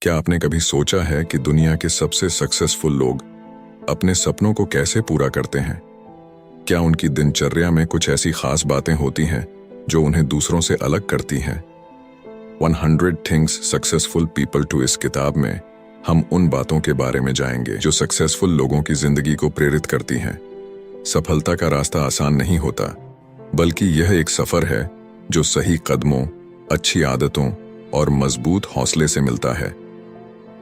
क्या आपने कभी सोचा है कि दुनिया के सबसे सक्सेसफुल लोग अपने सपनों को कैसे पूरा करते हैं? क्या उनकी दिनचर्या में कुछ ऐसी खास बातें होती हैं जो उन्हें दूसरों से अलग करती हैं? 100 थिंग्स सक्सेसफुल पीपल टू इस किताब में हम उन बातों के बारे में जाएंगे जो सक्सेसफुल लोगों की जिंदगी को प्रेरित करती हैं। सफलता का रास्ता आसान नहीं होता, बल्कि यह एक सफर है जो सही कदमों, अच्छी आदतों और मजबूत हौसले से मिलता है।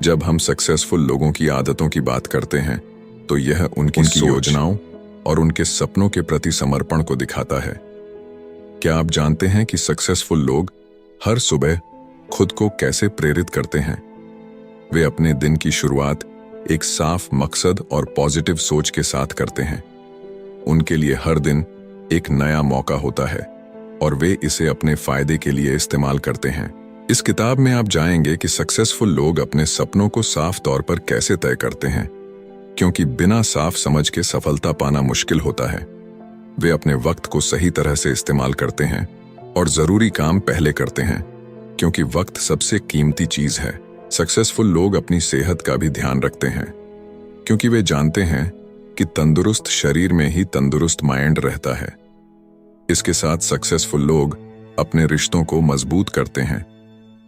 जब हम सक्सेसफुल लोगों की आदतों की बात करते हैं तो यह उनकी योजनाओं और उनके सपनों के प्रति समर्पण को दिखाता है। क्या आप जानते हैं कि सक्सेसफुल लोग हर सुबह खुद को कैसे प्रेरित करते हैं? वे अपने दिन की शुरुआत एक साफ मकसद और पॉजिटिव सोच के साथ करते हैं। उनके लिए हर दिन एक नया मौका होता है और वे इसे अपने फायदे के लिए इस्तेमाल करते हैं। इस किताब में आप जानेंगे कि सक्सेसफुल लोग अपने सपनों को साफ तौर पर कैसे तय करते हैं, क्योंकि बिना साफ समझ के सफलता पाना मुश्किल होता है। वे अपने वक्त को सही तरह से इस्तेमाल करते हैं और जरूरी काम पहले करते हैं, क्योंकि वक्त सबसे कीमती चीज है। सक्सेसफुल लोग अपनी सेहत का भी ध्यान रखते हैं, क्योंकि वे जानते हैं कि तंदुरुस्त शरीर में ही तंदुरुस्त माइंड रहता है। इसके साथ सक्सेसफुल लोग अपने रिश्तों को मजबूत करते हैं,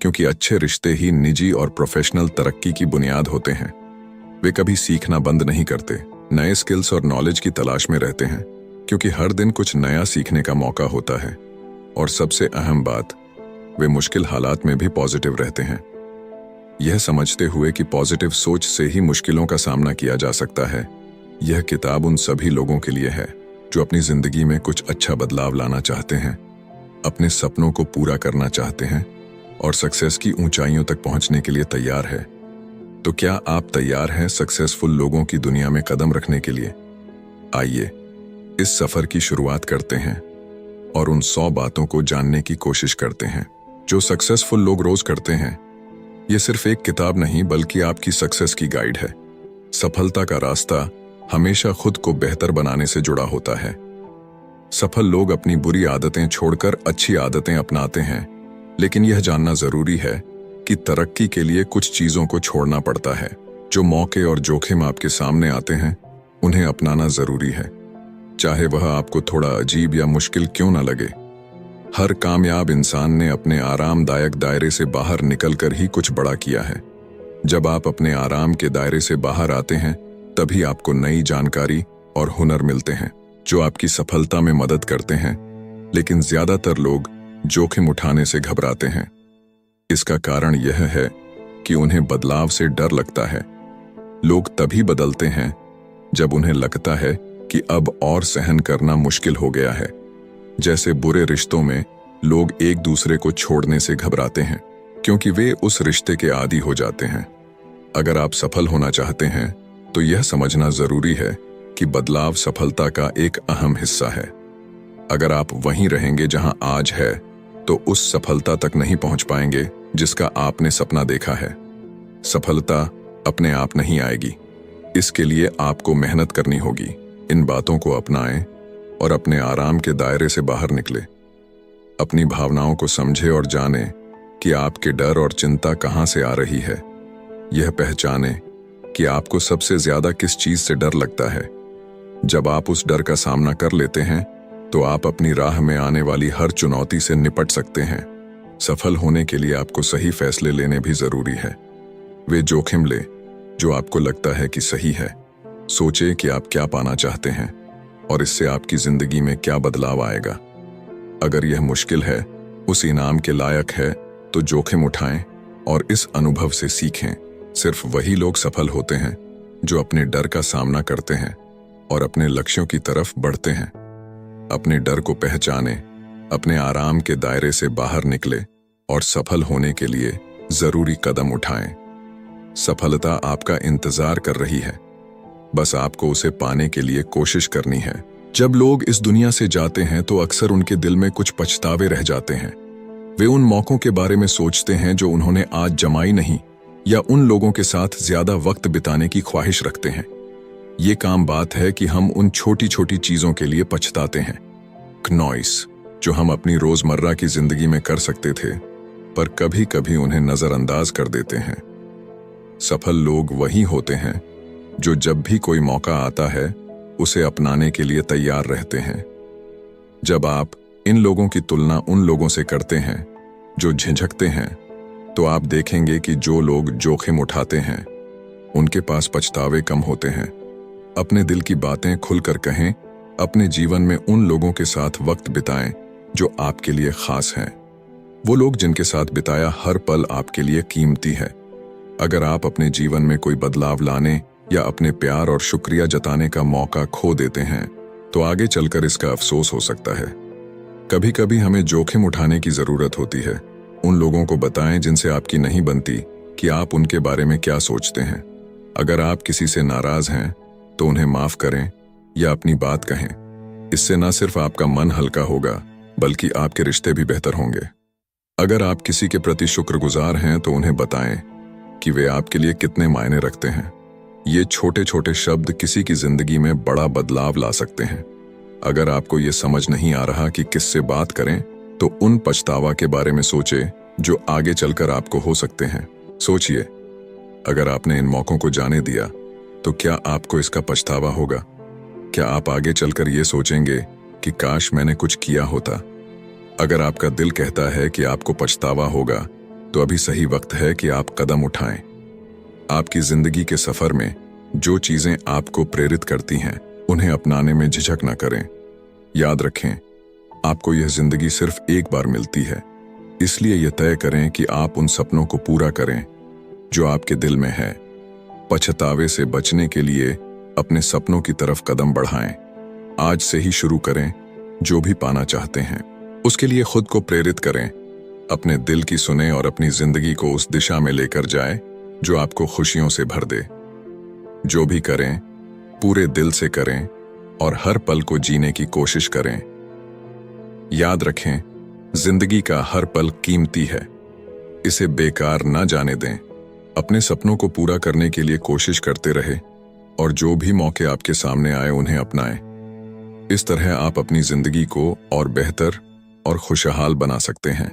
क्योंकि अच्छे रिश्ते ही निजी और प्रोफेशनल तरक्की की बुनियाद होते हैं। वे कभी सीखना बंद नहीं करते, नए स्किल्स और नॉलेज की तलाश में रहते हैं, क्योंकि हर दिन कुछ नया सीखने का मौका होता है। और सबसे अहम बात, वे मुश्किल हालात में भी पॉजिटिव रहते हैं, यह समझते हुए कि पॉजिटिव सोच से ही मुश्किलों का सामना किया जा सकता है। यह किताब उन सभी लोगों के लिए है जो अपनी जिंदगी में कुछ अच्छा बदलाव लाना चाहते हैं, अपने सपनों को पूरा करना चाहते हैं और सक्सेस की ऊंचाइयों तक पहुंचने के लिए तैयार है। तो क्या आप तैयार हैं सक्सेसफुल लोगों की दुनिया में कदम रखने के लिए? आइए इस सफर की शुरुआत करते हैं और उन 100 बातों को जानने की कोशिश करते हैं जो सक्सेसफुल लोग रोज करते हैं। यह सिर्फ एक किताब नहीं, बल्कि आपकी सक्सेस की गाइड है। सफलता का रास्ता हमेशा खुद को बेहतर बनाने से जुड़ा होता है। सफल लोग अपनी बुरी आदतें छोड़कर अच्छी आदतें अपनाते हैं, लेकिन यह जानना जरूरी है कि तरक्की के लिए कुछ चीजों को छोड़ना पड़ता है। जो मौके और जोखिम आपके सामने आते हैं, उन्हें अपनाना जरूरी है, चाहे वह आपको थोड़ा अजीब या मुश्किल क्यों न लगे। हर कामयाब इंसान ने अपने आरामदायक दायरे से बाहर निकलकर ही कुछ बड़ा किया है। जब आप अपने आराम के दायरे से बाहर आते हैं, तभी आपको नई जानकारी और हुनर मिलते हैं जो आपकी सफलता में मदद करते हैं। लेकिन ज्यादातर लोग जोखिम उठाने से घबराते हैं। इसका कारण यह है कि उन्हें बदलाव से डर लगता है। लोग तभी बदलते हैं जब उन्हें लगता है कि अब और सहन करना मुश्किल हो गया है। जैसे बुरे रिश्तों में लोग एक दूसरे को छोड़ने से घबराते हैं, क्योंकि वे उस रिश्ते के आदी हो जाते हैं। अगर आप सफल होना चाहते हैं तो यह समझना जरूरी है कि बदलाव सफलता का एक अहम हिस्सा है। अगर आप वहीं रहेंगे जहां आज है, तो उस सफलता तक नहीं पहुंच पाएंगे जिसका आपने सपना देखा है। सफलता अपने आप नहीं आएगी, इसके लिए आपको मेहनत करनी होगी। इन बातों को अपनाएं और अपने आराम के दायरे से बाहर निकले। अपनी भावनाओं को समझे और जाने कि आपके डर और चिंता कहां से आ रही है। यह पहचाने कि आपको सबसे ज्यादा किस चीज से डर लगता है। जब आप उस डर का सामना कर लेते हैं, तो आप अपनी राह में आने वाली हर चुनौती से निपट सकते हैं। सफल होने के लिए आपको सही फैसले लेने भी जरूरी है। वे जोखिम ले जो आपको लगता है कि सही है। सोचे कि आप क्या पाना चाहते हैं और इससे आपकी जिंदगी में क्या बदलाव आएगा। अगर यह मुश्किल है, उस इनाम के लायक है, तो जोखिम उठाएं और इस अनुभव से सीखें। सिर्फ वही लोग सफल होते हैं जो अपने डर का सामना करते हैं और अपने लक्ष्यों की तरफ बढ़ते हैं। अपने डर को पहचाने, अपने आराम के दायरे से बाहर निकले और सफल होने के लिए जरूरी कदम उठाएं। सफलता आपका इंतजार कर रही है, बस आपको उसे पाने के लिए कोशिश करनी है। जब लोग इस दुनिया से जाते हैं तो अक्सर उनके दिल में कुछ पछतावे रह जाते हैं। वे उन मौकों के बारे में सोचते हैं जो उन्होंने आज जमाई नहीं, या उन लोगों के साथ ज्यादा वक्त बिताने की ख्वाहिश रखते हैं। ये काम बात है कि हम उन छोटी छोटी चीजों के लिए पछताते हैं। नॉइस जो हम अपनी रोजमर्रा की जिंदगी में कर सकते थे, पर कभी कभी उन्हें नजरअंदाज कर देते हैं। सफल लोग वही होते हैं जो जब भी कोई मौका आता है उसे अपनाने के लिए तैयार रहते हैं। जब आप इन लोगों की तुलना उन लोगों से करते हैं जो झिझकते हैं, तो आप देखेंगे कि जो लोग जोखिम उठाते हैं उनके पास पछतावे कम होते हैं। अपने दिल की बातें खुलकर कहें, अपने जीवन में उन लोगों के साथ वक्त बिताएं जो आपके लिए खास हैं। वो लोग जिनके साथ बिताया हर पल आपके लिए कीमती है। अगर आप अपने जीवन में कोई बदलाव लाने या अपने प्यार और शुक्रिया जताने का मौका खो देते हैं, तो आगे चलकर इसका अफसोस हो सकता है। कभी कभी हमें जोखिम उठाने की जरूरत होती है। उन लोगों को बताएं जिनसे आपकी नहीं बनती कि आप उनके बारे में क्या सोचते हैं। अगर आप किसी से नाराज हैं तो उन्हें माफ करें या अपनी बात कहें। इससे न सिर्फ आपका मन हल्का होगा बल्कि आपके रिश्ते भी बेहतर होंगे। अगर आप किसी के प्रति शुक्रगुजार हैं तो उन्हें बताएं कि वे आपके लिए कितने मायने रखते हैं। ये छोटे छोटे शब्द किसी की जिंदगी में बड़ा बदलाव ला सकते हैं। अगर आपको ये समझ नहीं आ रहा कि किससे बात करें, तो उन पछतावा के बारे में सोचें जो आगे चलकर आपको हो सकते हैं। सोचिए, अगर आपने इन मौकों को जाने दिया तो क्या आपको इसका पछतावा होगा? क्या आप आगे चलकर ये सोचेंगे कि काश मैंने कुछ किया होता? अगर आपका दिल कहता है कि आपको पछतावा होगा, तो अभी सही वक्त है कि आप कदम उठाएं। आपकी जिंदगी के सफर में जो चीजें आपको प्रेरित करती हैं, उन्हें अपनाने में झिझक न करें। याद रखें, आपको यह जिंदगी सिर्फ एक बार मिलती है, इसलिए यह तय करें कि आप उन सपनों को पूरा करें जो आपके दिल में है। पछतावे से बचने के लिए अपने सपनों की तरफ कदम बढ़ाएं। आज से ही शुरू करें। जो भी पाना चाहते हैं उसके लिए खुद को प्रेरित करें। अपने दिल की सुने और अपनी जिंदगी को उस दिशा में लेकर जाएं जो आपको खुशियों से भर दे। जो भी करें पूरे दिल से करें और हर पल को जीने की कोशिश करें। याद रखें, जिंदगी का हर पल कीमती है, इसे बेकार ना जाने दें। अपने सपनों को पूरा करने के लिए कोशिश करते रहे और जो भी मौके आपके सामने आए उन्हें अपनाएं। इस तरह आप अपनी जिंदगी को और बेहतर और खुशहाल बना सकते हैं।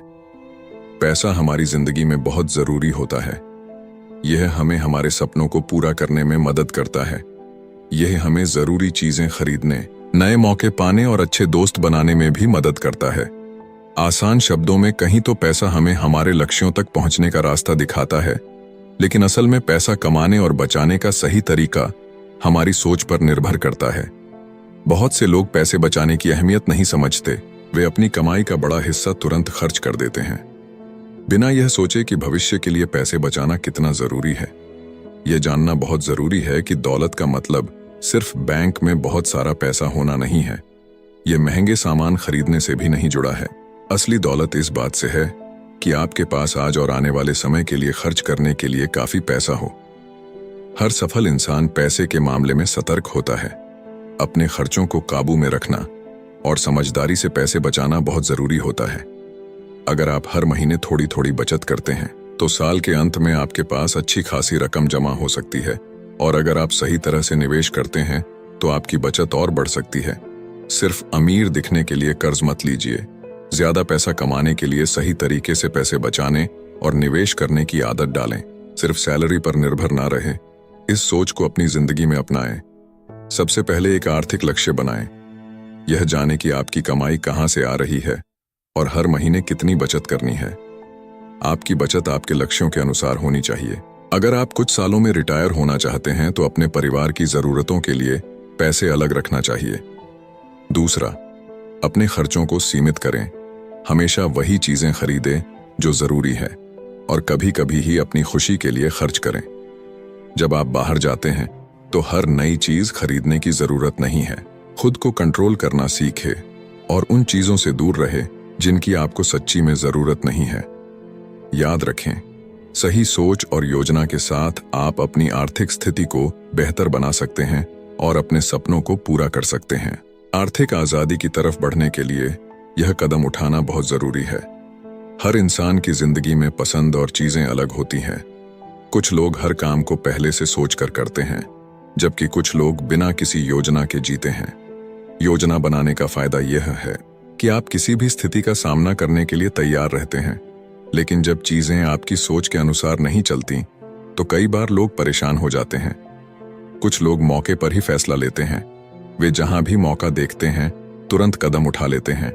पैसा हमारी जिंदगी में बहुत जरूरी होता है। यह हमें हमारे सपनों को पूरा करने में मदद करता है। यह हमें जरूरी चीजें खरीदने, नए मौके पाने और अच्छे दोस्त बनाने में भी मदद करता है। आसान शब्दों में कहीं तो पैसा हमें हमारे लक्ष्यों तक पहुंचने का रास्ता दिखाता है, लेकिन असल में पैसा कमाने और बचाने का सही तरीका हमारी सोच पर निर्भर करता है। बहुत से लोग पैसे बचाने की अहमियत नहीं समझते। वे अपनी कमाई का बड़ा हिस्सा तुरंत खर्च कर देते हैं, बिना यह सोचे कि भविष्य के लिए पैसे बचाना कितना जरूरी है। यह जानना बहुत जरूरी है कि दौलत का मतलब सिर्फ बैंक में बहुत सारा पैसा होना नहीं है। यह महंगे सामान खरीदने से भी नहीं जुड़ा है। असली दौलत इस बात से है कि आपके पास आज और आने वाले समय के लिए खर्च करने के लिए काफी पैसा हो। हर सफल इंसान पैसे के मामले में सतर्क होता है। अपने खर्चों को काबू में रखना और समझदारी से पैसे बचाना बहुत जरूरी होता है। अगर आप हर महीने थोड़ी थोड़ी बचत करते हैं तो साल के अंत में आपके पास अच्छी खासी रकम जमा हो सकती है, और अगर आप सही तरह से निवेश करते हैं तो आपकी बचत और बढ़ सकती है। सिर्फ अमीर दिखने के लिए कर्ज मत लीजिए। ज्यादा पैसा कमाने के लिए सही तरीके से पैसे बचाने और निवेश करने की आदत डालें। सिर्फ सैलरी पर निर्भर ना रहें। इस सोच को अपनी जिंदगी में अपनाएं। सबसे पहले एक आर्थिक लक्ष्य बनाएं। यह जाने कि आपकी कमाई कहां से आ रही है और हर महीने कितनी बचत करनी है। आपकी बचत आपके लक्ष्यों के अनुसार होनी चाहिए। अगर आप कुछ सालों में रिटायर होना चाहते हैं तो अपने परिवार की जरूरतों के लिए पैसे अलग रखना चाहिए। दूसरा, अपने खर्चों को सीमित करें। हमेशा वही चीजें खरीदें जो जरूरी है और कभी कभी ही अपनी खुशी के लिए खर्च करें। जब आप बाहर जाते हैं तो हर नई चीज खरीदने की जरूरत नहीं है। खुद को कंट्रोल करना सीखें और उन चीजों से दूर रहे जिनकी आपको सच्ची में जरूरत नहीं है। याद रखें, सही सोच और योजना के साथ आप अपनी आर्थिक स्थिति को बेहतर बना सकते हैं और अपने सपनों को पूरा कर सकते हैं। आर्थिक आजादी की तरफ बढ़ने के लिए यह कदम उठाना बहुत जरूरी है। हर इंसान की जिंदगी में पसंद और चीजें अलग होती हैं। कुछ लोग हर काम को पहले से सोचकर करते हैं, जबकि कुछ लोग बिना किसी योजना के जीते हैं। योजना बनाने का फायदा यह है कि आप किसी भी स्थिति का सामना करने के लिए तैयार रहते हैं, लेकिन जब चीजें आपकी सोच के अनुसार नहीं चलती तो कई बार लोग परेशान हो जाते हैं। कुछ लोग मौके पर ही फैसला लेते हैं। वे जहां भी मौका देखते हैं तुरंत कदम उठा लेते हैं,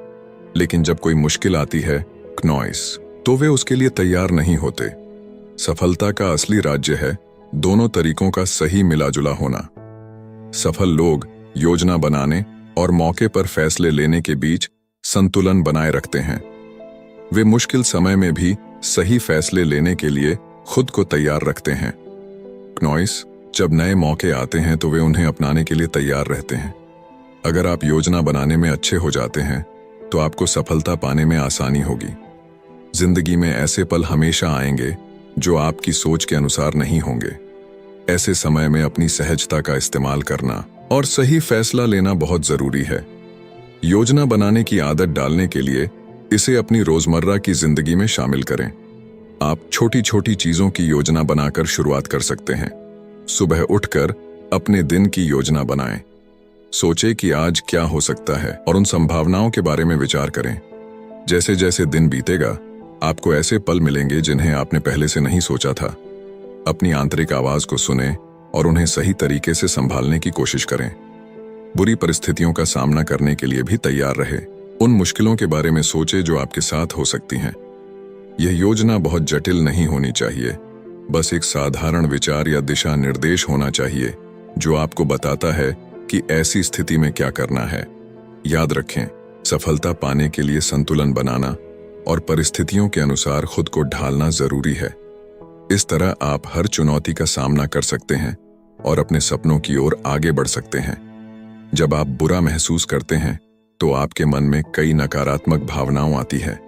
लेकिन जब कोई मुश्किल आती है क्नॉइस, तो वे उसके लिए तैयार नहीं होते। सफलता का असली राज्य है दोनों तरीकों का सही मिलाजुला होना। सफल लोग योजना बनाने और मौके पर फैसले लेने के बीच संतुलन बनाए रखते हैं। वे मुश्किल समय में भी सही फैसले लेने के लिए खुद को तैयार रखते हैं। क्नॉइस, जब नए मौके आते हैं तो वे उन्हें अपनाने के लिए तैयार रहते हैं। अगर आप योजना बनाने में अच्छे हो जाते हैं तो आपको सफलता पाने में आसानी होगी। जिंदगी में ऐसे पल हमेशा आएंगे जो आपकी सोच के अनुसार नहीं होंगे। ऐसे समय में अपनी सहजता का इस्तेमाल करना और सही फैसला लेना बहुत जरूरी है। योजना बनाने की आदत डालने के लिए इसे अपनी रोजमर्रा की जिंदगी में शामिल करें। आप छोटी छोटी चीजों की योजना बनाकर शुरुआत कर सकते हैं। सुबह उठकर अपने दिन की योजना बनाएं। सोचें कि आज क्या हो सकता है और उन संभावनाओं के बारे में विचार करें। जैसे जैसे दिन बीतेगा आपको ऐसे पल मिलेंगे जिन्हें आपने पहले से नहीं सोचा था। अपनी आंतरिक आवाज को सुनें और उन्हें सही तरीके से संभालने की कोशिश करें। बुरी परिस्थितियों का सामना करने के लिए भी तैयार रहे। उन मुश्किलों के बारे में सोचें जो आपके साथ हो सकती हैं। यह योजना बहुत जटिल नहीं होनी चाहिए, बस एक साधारण विचार या दिशा निर्देश होना चाहिए जो आपको बताता है कि ऐसी स्थिति में क्या करना है। याद रखें, सफलता पाने के लिए संतुलन बनाना और परिस्थितियों के अनुसार खुद को ढालना जरूरी है। इस तरह आप हर चुनौती का सामना कर सकते हैं और अपने सपनों की ओर आगे बढ़ सकते हैं। जब आप बुरा महसूस करते हैं तो आपके मन में कई नकारात्मक भावनाएं आती है,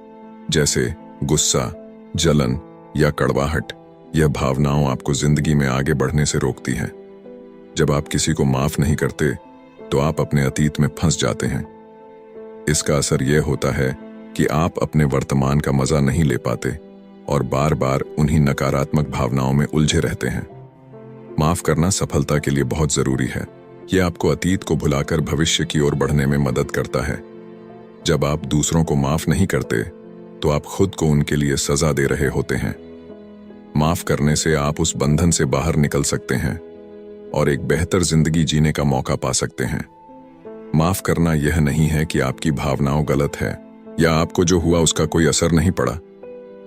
जैसे गुस्सा, जलन या कड़वाहट। यह भावनाएं आपको जिंदगी में आगे बढ़ने से रोकती हैं। जब आप किसी को माफ नहीं करते तो आप अपने अतीत में फंस जाते हैं। इसका असर यह होता है कि आप अपने वर्तमान का मजा नहीं ले पाते और बार बार उन्हीं नकारात्मक भावनाओं में उलझे रहते हैं। माफ करना सफलता के लिए बहुत जरूरी है। यह आपको अतीत को भुलाकर भविष्य की ओर बढ़ने में मदद करता है। जब आप दूसरों को माफ नहीं करते तो आप खुद को उनके लिए सजा दे रहे होते हैं। माफ करने से आप उस बंधन से बाहर निकल सकते हैं और एक बेहतर जिंदगी जीने का मौका पा सकते हैं। माफ करना यह नहीं है कि आपकी भावनाएं गलत है या आपको जो हुआ उसका कोई असर नहीं पड़ा।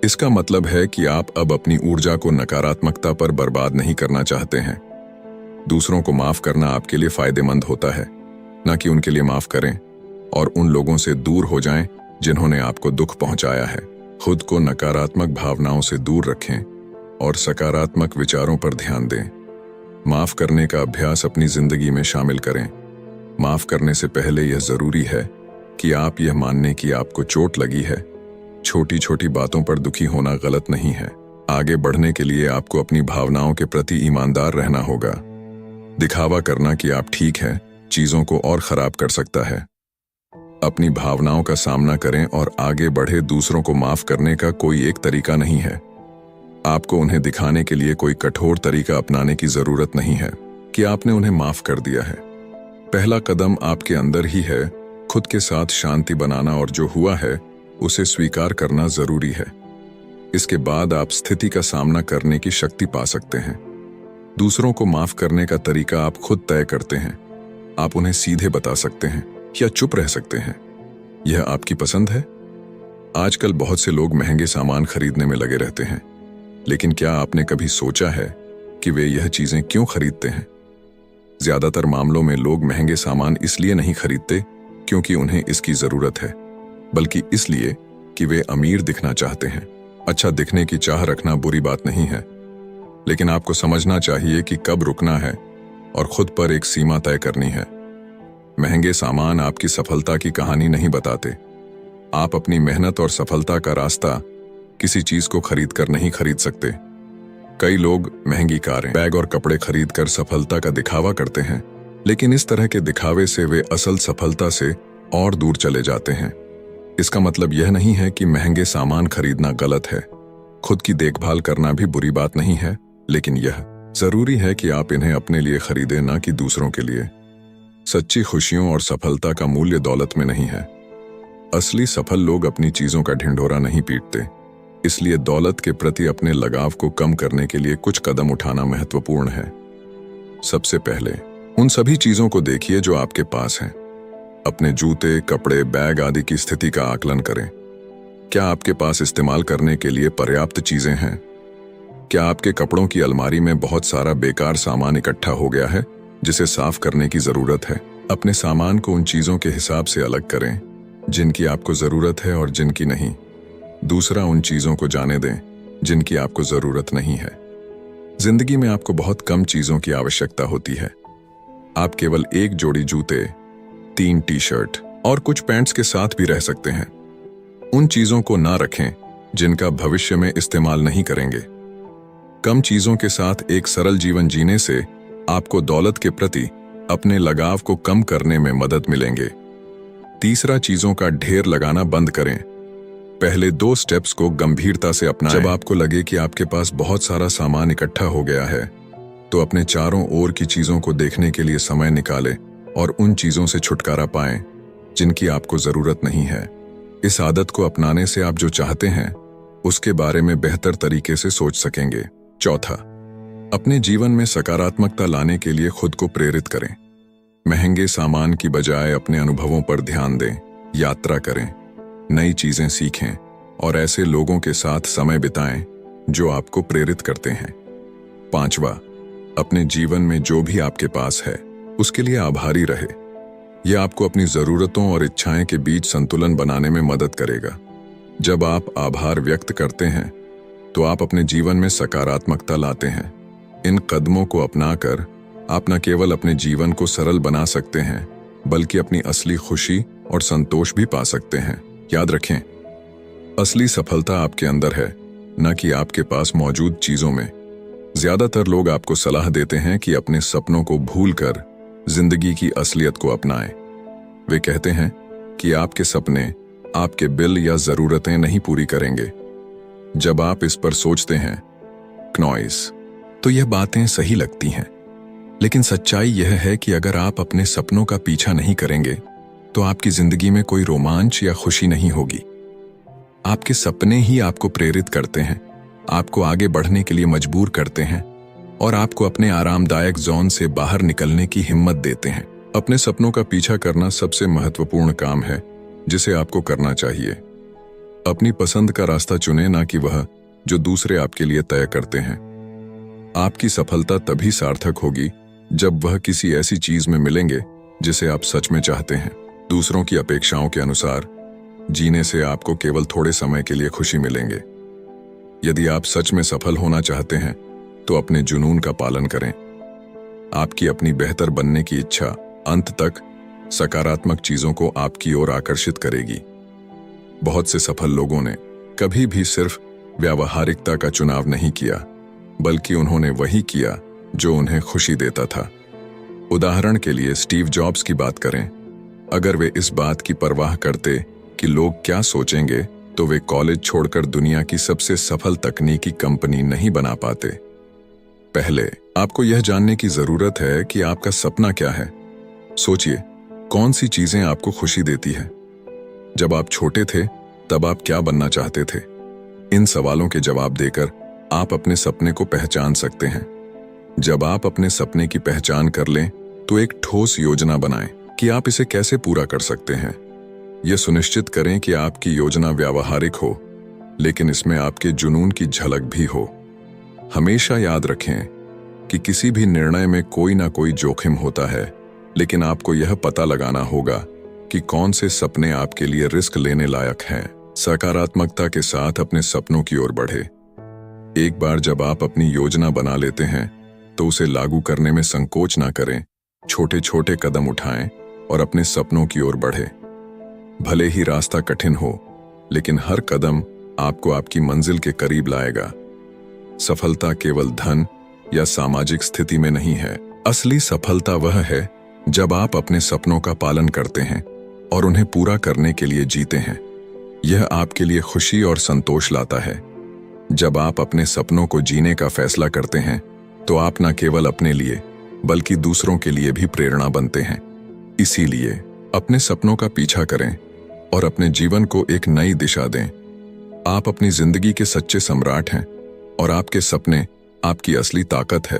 इसका मतलब है कि आप अब अपनी ऊर्जा को नकारात्मकता पर बर्बाद नहीं करना चाहते हैं। दूसरों को माफ करना आपके लिए फायदेमंद होता है, न कि उनके लिए माफ करें और उन लोगों से दूर हो जाएं जिन्होंने आपको दुख पहुंचाया है। खुद को नकारात्मक भावनाओं से दूर रखें और सकारात्मक विचारों पर ध्यान दें। माफ करने का अभ्यास अपनी जिंदगी में शामिल करें। माफ करने से पहले यह जरूरी है कि आप यह मानने की आपको चोट लगी है। छोटी छोटी बातों पर दुखी होना गलत नहीं है। आगे बढ़ने के लिए आपको अपनी भावनाओं के प्रति ईमानदार रहना होगा। दिखावा करना कि आप ठीक हैं चीजों को और खराब कर सकता है। अपनी भावनाओं का सामना करें और आगे बढ़े। दूसरों को माफ करने का कोई एक तरीका नहीं है। आपको उन्हें दिखाने के लिए कोई कठोर तरीका अपनाने की जरूरत नहीं है कि आपने उन्हें माफ कर दिया है। पहला कदम आपके अंदर ही है। खुद के साथ शांति बनाना और जो हुआ है उसे स्वीकार करना जरूरी है। इसके बाद आप स्थिति का सामना करने की शक्ति पा सकते हैं। दूसरों को माफ करने का तरीका आप खुद तय करते हैं। आप उन्हें सीधे बता सकते हैं या चुप रह सकते हैं। यह आपकी पसंद है। आजकल बहुत से लोग महंगे सामान खरीदने में लगे रहते हैं, लेकिन क्या आपने कभी सोचा है कि वे यह चीजें क्यों खरीदते हैं? ज्यादातर मामलों में लोग महंगे सामान इसलिए नहीं खरीदते क्योंकि उन्हें इसकी जरूरत है, बल्कि इसलिए कि वे अमीर दिखना चाहते हैं। अच्छा दिखने की चाह रखना बुरी बात नहीं है, लेकिन आपको समझना चाहिए कि कब रुकना है और खुद पर एक सीमा तय करनी है। महंगे सामान आपकी सफलता की कहानी नहीं बताते। आप अपनी मेहनत और सफलता का रास्ता किसी चीज को खरीद कर नहीं खरीद सकते। कई लोग महंगी कारें, बैग और कपड़े खरीद कर सफलता का दिखावा करते हैं, लेकिन इस तरह के दिखावे से वे असल सफलता से और दूर चले जाते हैं। इसका मतलब यह नहीं है कि महंगे सामान खरीदना गलत है। खुद की देखभाल करना भी बुरी बात नहीं है, लेकिन यह जरूरी है कि आप इन्हें अपने लिए खरीदें, ना कि दूसरों के लिए। सच्ची खुशियों और सफलता का मूल्य दौलत में नहीं है। असली सफल लोग अपनी चीजों का ढिंढोरा नहीं पीटते, इसलिए दौलत के प्रति अपने लगाव को कम करने के लिए कुछ कदम उठाना महत्वपूर्ण है। सबसे पहले उन सभी चीजों को देखिए जो आपके पास हैं। अपने जूते, कपड़े, बैग आदि की स्थिति का आकलन करें। क्या आपके पास इस्तेमाल करने के लिए पर्याप्त चीजें हैं? क्या आपके कपड़ों की अलमारी में बहुत सारा बेकार सामान इकट्ठा हो गया है जिसे साफ करने की जरूरत है? अपने सामान को उन चीजों के हिसाब से अलग करें जिनकी आपको जरूरत है और जिनकी नहीं। दूसरा, उन चीजों को जाने दें जिनकी आपको जरूरत नहीं है। जिंदगी में आपको बहुत कम चीजों की आवश्यकता होती है। आप केवल एक जोड़ी जूते, 3 टी-शर्ट और कुछ पैंट्स के साथ भी रह सकते हैं। उन चीजों को ना रखें जिनका भविष्य में इस्तेमाल नहीं करेंगे। कम चीजों के साथ एक सरल जीवन जीने से आपको दौलत के प्रति अपने लगाव को कम करने में मदद मिलेंगे। तीसरा, चीजों का ढेर लगाना बंद करें। पहले 2 स्टेप्स को गंभीरता से अपनाएं। जब आपको लगे कि आपके पास बहुत सारा सामान इकट्ठा हो गया है, तो अपने चारों ओर की चीजों को देखने के लिए समय निकालें और उन चीजों से छुटकारा पाएं जिनकी आपको जरूरत नहीं है। इस आदत को अपनाने से आप जो चाहते हैं उसके बारे में बेहतर तरीके से सोच सकेंगे। चौथा, अपने जीवन में सकारात्मकता लाने के लिए खुद को प्रेरित करें। महंगे सामान की बजाय अपने अनुभवों पर ध्यान दें, यात्रा करें, नई चीजें सीखें और ऐसे लोगों के साथ समय बिताएं जो आपको प्रेरित करते हैं। पांचवा, अपने जीवन में जो भी आपके पास है उसके लिए आभारी रहे। यह आपको अपनी जरूरतों और इच्छाएं के बीच संतुलन बनाने में मदद करेगा। जब आप आभार व्यक्त करते हैं तो आप अपने जीवन में सकारात्मकता लाते हैं। इन कदमों को अपनाकर आप न केवल अपने जीवन को सरल बना सकते हैं बल्कि अपनी असली खुशी और संतोष भी पा सकते हैं। याद रखें, असली सफलता आपके अंदर है, न कि आपके पास मौजूद चीजों में। ज्यादातर लोग आपको सलाह देते हैं कि अपने सपनों को भूलकर जिंदगी की असलियत को अपनाएं। वे कहते हैं कि आपके सपने आपके बिल या जरूरतें नहीं पूरी करेंगे। जब आप इस पर सोचते हैं नॉइस, तो यह बातें सही लगती हैं, लेकिन सच्चाई यह है कि अगर आप अपने सपनों का पीछा नहीं करेंगे तो आपकी जिंदगी में कोई रोमांच या खुशी नहीं होगी। आपके सपने ही आपको प्रेरित करते हैं, आपको आगे बढ़ने के लिए मजबूर करते हैं और आपको अपने आरामदायक जोन से बाहर निकलने की हिम्मत देते हैं। अपने सपनों का पीछा करना सबसे महत्वपूर्ण काम है जिसे आपको करना चाहिए। अपनी पसंद का रास्ता चुनें, ना कि वह जो दूसरे आपके लिए तय करते हैं। आपकी सफलता तभी सार्थक होगी जब वह किसी ऐसी चीज में मिलेंगे जिसे आप सच में चाहते हैं। दूसरों की अपेक्षाओं के अनुसार जीने से आपको केवल थोड़े समय के लिए खुशी मिलेंगे। यदि आप सच में सफल होना चाहते हैं तो अपने जुनून का पालन करें। आपकी अपनी बेहतर बनने की इच्छा अंत तक सकारात्मक चीजों को आपकी ओर आकर्षित करेगी। बहुत से सफल लोगों ने कभी भी सिर्फ व्यावहारिकता का चुनाव नहीं किया, बल्कि उन्होंने वही किया जो उन्हें खुशी देता था। उदाहरण के लिए स्टीव जॉब्स की बात करें। अगर वे इस बात की परवाह करते कि लोग क्या सोचेंगे, तो वे कॉलेज छोड़कर दुनिया की सबसे सफल तकनीकी कंपनी नहीं बना पाते। पहले आपको यह जानने की जरूरत है कि आपका सपना क्या है। सोचिए, कौन सी चीजें आपको खुशी देती है? जब आप छोटे थे तब आप क्या बनना चाहते थे? इन सवालों के जवाब देकर आप अपने सपने को पहचान सकते हैं। जब आप अपने सपने की पहचान कर लें तो एक ठोस योजना बनाएं कि आप इसे कैसे पूरा कर सकते हैं। यह सुनिश्चित करें कि आपकी योजना व्यावहारिक हो, लेकिन इसमें आपके जुनून की झलक भी हो। हमेशा याद रखें कि किसी भी निर्णय में कोई ना कोई जोखिम होता है, लेकिन आपको यह पता लगाना होगा कि कौन से सपने आपके लिए रिस्क लेने लायक हैं। सकारात्मकता के साथ अपने सपनों की ओर बढ़े। एक बार जब आप अपनी योजना बना लेते हैं तो उसे लागू करने में संकोच ना करें। छोटे छोटे कदम उठाएं और अपने सपनों की ओर बढ़े। भले ही रास्ता कठिन हो, लेकिन हर कदम आपको आपकी मंजिल के करीब लाएगा। सफलता केवल धन या सामाजिक स्थिति में नहीं है। असली सफलता वह है जब आप अपने सपनों का पालन करते हैं और उन्हें पूरा करने के लिए जीते हैं। यह आपके लिए खुशी और संतोष लाता है। जब आप अपने सपनों को जीने का फैसला करते हैं तो आप न केवल अपने लिए बल्कि दूसरों के लिए भी प्रेरणा बनते हैं। इसीलिए अपने सपनों का पीछा करें और अपने जीवन को एक नई दिशा दें। आप अपनी जिंदगी के सच्चे सम्राट हैं और आपके सपने आपकी असली ताकत है।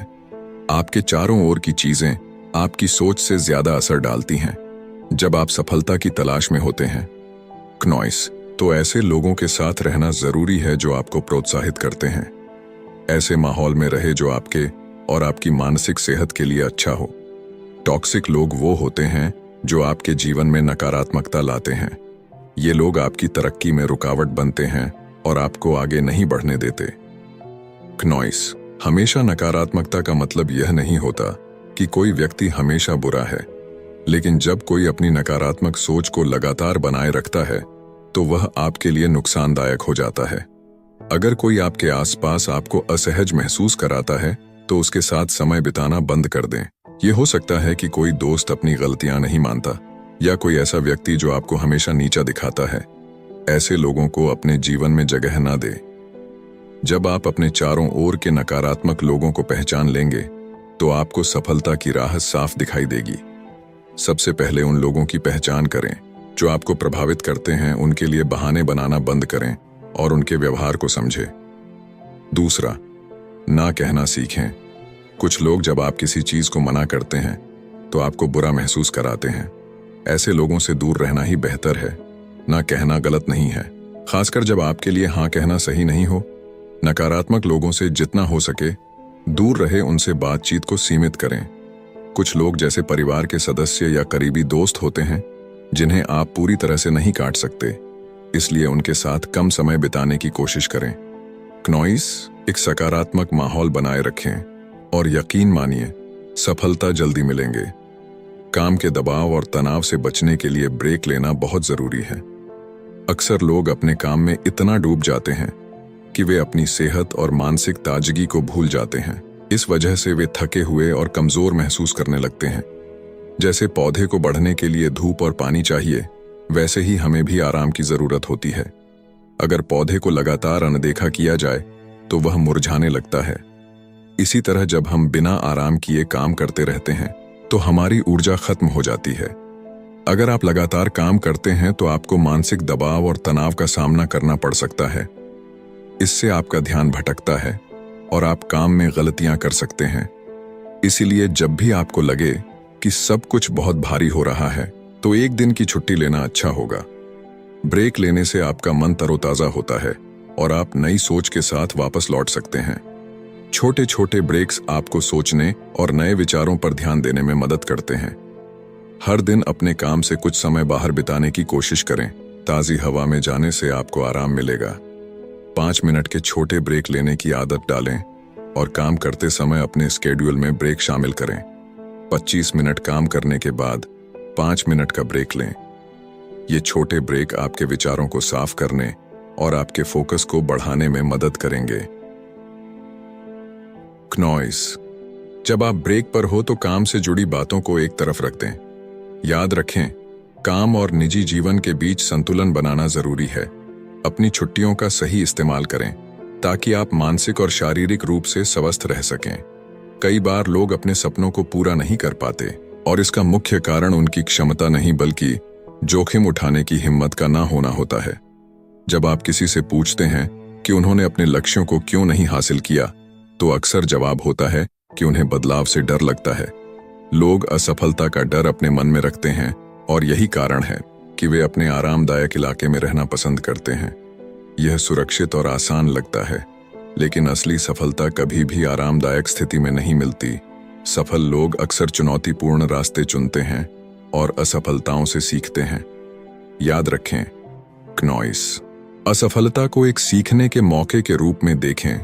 आपके चारों ओर की चीजें आपकी सोच से ज्यादा असर डालती हैं। जब आप सफलता की तलाश में होते हैं क्नॉइस, तो ऐसे लोगों के साथ रहना जरूरी है जो आपको प्रोत्साहित करते हैं। ऐसे माहौल में रहे जो आपके और आपकी मानसिक सेहत के लिए अच्छा हो। टॉक्सिक लोग वो होते हैं जो आपके जीवन में नकारात्मकता लाते हैं। ये लोग आपकी तरक्की में रुकावट बनते हैं और आपको आगे नहीं बढ़ने देते। क्नॉइस, हमेशा नकारात्मकता का मतलब यह नहीं होता कि कोई व्यक्ति हमेशा बुरा है, लेकिन जब कोई अपनी नकारात्मक सोच को लगातार बनाए रखता है तो वह आपके लिए नुकसानदायक हो जाता है। अगर कोई आपके आसपास आपको असहज महसूस कराता है तो उसके साथ समय बिताना बंद कर दें। यह हो सकता है कि कोई दोस्त अपनी गलतियां नहीं मानता या कोई ऐसा व्यक्ति जो आपको हमेशा नीचा दिखाता है। ऐसे लोगों को अपने जीवन में जगह ना दें। जब आप अपने चारों ओर के नकारात्मक लोगों को पहचान लेंगे तो आपको सफलता की राह साफ दिखाई देगी। सबसे पहले उन लोगों की पहचान करें जो आपको प्रभावित करते हैं। उनके लिए बहाने बनाना बंद करें और उनके व्यवहार को समझें। दूसरा, ना कहना सीखें। कुछ लोग जब आप किसी चीज को मना करते हैं तो आपको बुरा महसूस कराते हैं। ऐसे लोगों से दूर रहना ही बेहतर है। ना कहना गलत नहीं है, खासकर जब आपके लिए हाँ कहना सही नहीं हो। नकारात्मक लोगों से जितना हो सके दूर रहे, उनसे बातचीत को सीमित करें। कुछ लोग जैसे परिवार के सदस्य या करीबी दोस्त होते हैं जिन्हें आप पूरी तरह से नहीं काट सकते, इसलिए उनके साथ कम समय बिताने की कोशिश करें। क्नॉइस, एक सकारात्मक माहौल बनाए रखें और यकीन मानिए सफलता जल्दी मिलेंगे। काम के दबाव और तनाव से बचने के लिए ब्रेक लेना बहुत जरूरी है। अक्सर लोग अपने काम में इतना डूब जाते हैं कि वे अपनी सेहत और मानसिक ताजगी को भूल जाते हैं। इस वजह से वे थके हुए और कमजोर महसूस करने लगते हैं। जैसे पौधे को बढ़ने के लिए धूप और पानी चाहिए, वैसे ही हमें भी आराम की जरूरत होती है। अगर पौधे को लगातार अनदेखा किया जाए तो वह मुरझाने लगता है। इसी तरह जब हम बिना आराम किए काम करते रहते हैं तो हमारी ऊर्जा खत्म हो जाती है। अगर आप लगातार काम करते हैं तो आपको मानसिक दबाव और तनाव का सामना करना पड़ सकता है। इससे आपका ध्यान भटकता है और आप काम में गलतियां कर सकते हैं। इसीलिए जब भी आपको लगे कि सब कुछ बहुत भारी हो रहा है तो एक दिन की छुट्टी लेना अच्छा होगा। ब्रेक लेने से आपका मन तरोताजा होता है और आप नई सोच के साथ वापस लौट सकते हैं। छोटे छोटे ब्रेक्स आपको सोचने और नए विचारों पर ध्यान देने में मदद करते हैं। हर दिन अपने काम से कुछ समय बाहर बिताने की कोशिश करें। ताजी हवा में जाने से आपको आराम मिलेगा। 5 मिनट के छोटे ब्रेक लेने की आदत डालें और काम करते समय अपने स्केड्यूल में ब्रेक शामिल करें। 25 मिनट काम करने के बाद 5 मिनट का ब्रेक लें। ये छोटे ब्रेक आपके विचारों को साफ करने और आपके फोकस को बढ़ाने में मदद करेंगे। क्नॉइस, जब आप ब्रेक पर हो तो काम से जुड़ी बातों को एक तरफ रख दें। याद रखें, काम और निजी जीवन के बीच संतुलन बनाना जरूरी है। अपनी छुट्टियों का सही इस्तेमाल करें ताकि आप मानसिक और शारीरिक रूप से स्वस्थ रह सकें। कई बार लोग अपने सपनों को पूरा नहीं कर पाते और इसका मुख्य कारण उनकी क्षमता नहीं बल्कि जोखिम उठाने की हिम्मत का ना होना होता है। जब आप किसी से पूछते हैं कि उन्होंने अपने लक्ष्यों को क्यों नहीं हासिल किया तो अक्सर जवाब होता है कि उन्हें बदलाव से डर लगता है। लोग असफलता का डर अपने मन में रखते हैं और यही कारण है कि वे अपने आरामदायक इलाके में रहना पसंद करते हैं। यह सुरक्षित और आसान लगता है, लेकिन असली सफलता कभी भी आरामदायक स्थिति में नहीं मिलती। सफल लोग अक्सर चुनौतीपूर्ण रास्ते चुनते हैं और असफलताओं से सीखते हैं। याद रखें, क्नॉइस, असफलता को एक सीखने के मौके के रूप में देखें।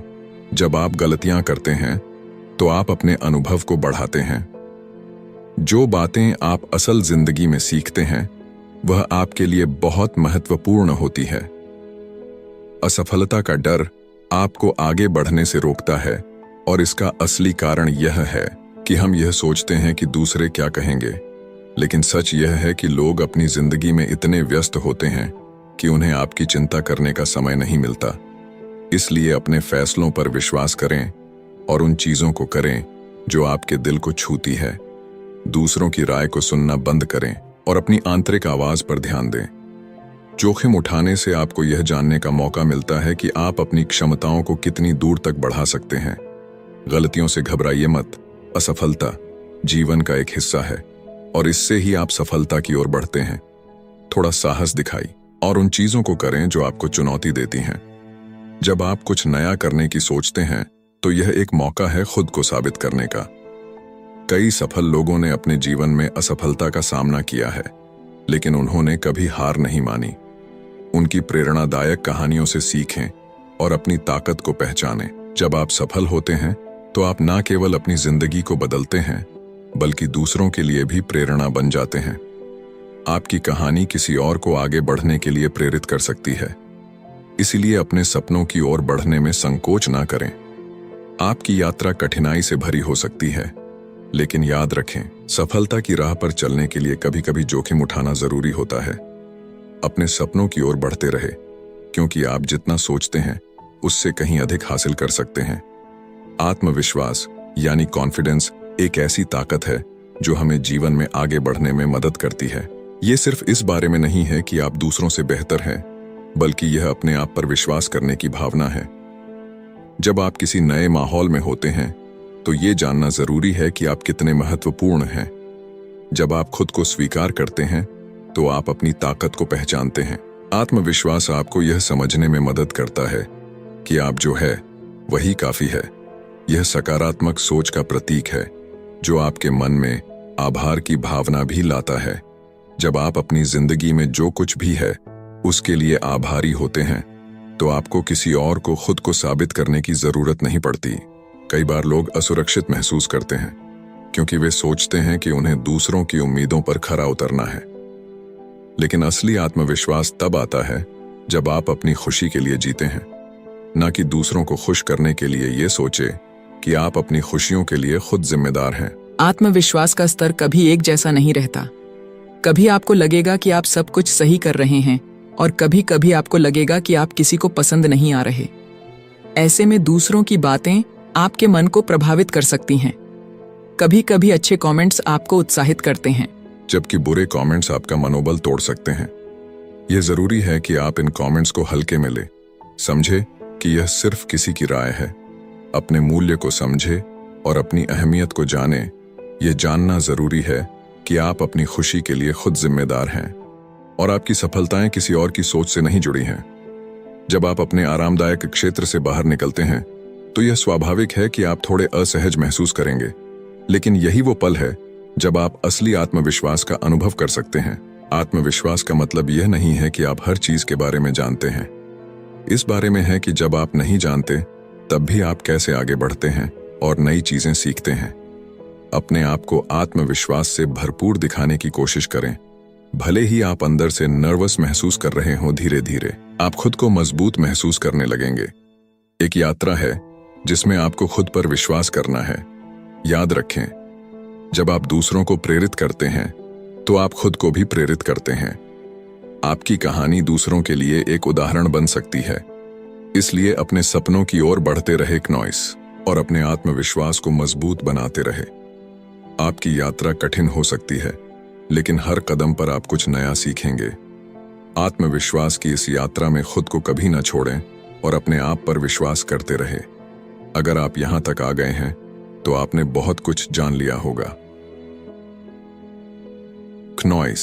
जब आप गलतियां करते हैं तो आप अपने अनुभव को बढ़ाते हैं। जो बातें आप असल जिंदगी में सीखते हैं वह आपके लिए बहुत महत्वपूर्ण होती है। असफलता का डर आपको आगे बढ़ने से रोकता है और इसका असली कारण यह है कि हम यह सोचते हैं कि दूसरे क्या कहेंगे। लेकिन सच यह है कि लोग अपनी जिंदगी में इतने व्यस्त होते हैं कि उन्हें आपकी चिंता करने का समय नहीं मिलता। इसलिए अपने फैसलों पर विश्वास करें और उन चीजों को करें जो आपके दिल को छूती है। दूसरों की राय को सुनना बंद करें और अपनी आंतरिक आवाज पर ध्यान दें। जोखिम उठाने से आपको यह जानने का मौका मिलता है कि आप अपनी क्षमताओं को कितनी दूर तक बढ़ा सकते हैं। गलतियों से घबराइए मत। असफलता जीवन का एक हिस्सा है और इससे ही आप सफलता की ओर बढ़ते हैं। थोड़ा साहस दिखाई और उन चीजों को करें जो आपको चुनौती देती हैं। जब आप कुछ नया करने की सोचते हैं तो यह एक मौका है खुद को साबित करने का। कई सफल लोगों ने अपने जीवन में असफलता का सामना किया है, लेकिन उन्होंने कभी हार नहीं मानी। उनकी प्रेरणादायक कहानियों से सीखें और अपनी ताकत को पहचानें। जब आप सफल होते हैं तो आप न केवल अपनी जिंदगी को बदलते हैं, बल्कि दूसरों के लिए भी प्रेरणा बन जाते हैं। आपकी कहानी किसी और को आगे बढ़ने के लिए प्रेरित कर सकती है। इसीलिए अपने सपनों की ओर बढ़ने में संकोच ना करें। आपकी यात्रा कठिनाई से भरी हो सकती है, लेकिन याद रखें, सफलता की राह पर चलने के लिए कभी कभी जोखिम उठाना जरूरी होता है। अपने सपनों की ओर बढ़ते रहे, क्योंकि आप जितना सोचते हैं उससे कहीं अधिक हासिल कर सकते हैं। आत्मविश्वास यानी कॉन्फिडेंस एक ऐसी ताकत है जो हमें जीवन में आगे बढ़ने में मदद करती है। ये सिर्फ इस बारे में नहीं है कि आप दूसरों से बेहतर हैं, बल्कि यह अपने आप पर विश्वास करने की भावना है। जब आप किसी नए माहौल में होते हैं तो ये जानना जरूरी है कि आप कितने महत्वपूर्ण हैं। जब आप खुद को स्वीकार करते हैं तो आप अपनी ताकत को पहचानते हैं। आत्मविश्वास आपको यह समझने में मदद करता है कि आप जो है वही काफी है। यह सकारात्मक सोच का प्रतीक है जो आपके मन में आभार की भावना भी लाता है। जब आप अपनी जिंदगी में जो कुछ भी है उसके लिए आभारी होते हैं तो आपको किसी और को खुद को साबित करने की जरूरत नहीं पड़ती। कई बार लोग असुरक्षित महसूस करते हैं क्योंकि वे सोचते हैं कि उन्हें दूसरों की उम्मीदों पर खरा उतरना है। लेकिन असली आत्मविश्वास तब आता है जब आप अपनी खुशी के लिए जीते हैं, न कि दूसरों को खुश करने के लिए। ये सोचे कि आप अपनी खुशियों के लिए खुद जिम्मेदार हैं। आत्मविश्वास का स्तर कभी एक जैसा नहीं रहता। कभी आपको लगेगा कि आप सब कुछ सही कर रहे हैं और कभी कभी आपको लगेगा कि आप किसी को पसंद नहीं आ रहे। ऐसे में दूसरों की बातें आपके मन को प्रभावित कर सकती हैं। कभी कभी अच्छे कमेंट्स आपको उत्साहित करते हैं, जबकि बुरे कमेंट्स आपका मनोबल तोड़ सकते हैं। यह जरूरी है कि आप इन कमेंट्स को हल्के में लें। समझे कि यह सिर्फ किसी की राय है। अपने मूल्य को समझे और अपनी अहमियत को जाने। यह जानना जरूरी है कि आप अपनी खुशी के लिए खुद जिम्मेदार हैं और आपकी सफलताएं किसी और की सोच से नहीं जुड़ी हैं। जब आप अपने आरामदायक क्षेत्र से बाहर निकलते हैं तो यह स्वाभाविक है कि आप थोड़े असहज महसूस करेंगे, लेकिन यही वो पल है जब आप असली आत्मविश्वास का अनुभव कर सकते हैं। आत्मविश्वास का मतलब यह नहीं है कि आप हर चीज के बारे में जानते हैं। इस बारे में है कि जब आप नहीं जानते तब भी आप कैसे आगे बढ़ते हैं और नई चीजें सीखते हैं। अपने आप को आत्मविश्वास से भरपूर दिखाने की कोशिश करें। भले ही आप अंदर से नर्वस महसूस कर रहे हों, धीरे धीरे आप खुद को मजबूत महसूस करने लगेंगे। एक यात्रा है जिसमें आपको खुद पर विश्वास करना है। याद रखें, जब आप दूसरों को प्रेरित करते हैं तो आप खुद को भी प्रेरित करते हैं। आपकी कहानी दूसरों के लिए एक उदाहरण बन सकती है। इसलिए अपने सपनों की ओर बढ़ते रहे क्नॉइस, और अपने आत्मविश्वास को मजबूत बनाते रहे। आपकी यात्रा कठिन हो सकती है, लेकिन हर कदम पर आप कुछ नया सीखेंगे। आत्मविश्वास की इस यात्रा में खुद को कभी न छोड़ें और अपने आप पर विश्वास करते रहे। अगर आप यहां तक आ गए हैं तो आपने बहुत कुछ जान लिया होगा। क्नॉइस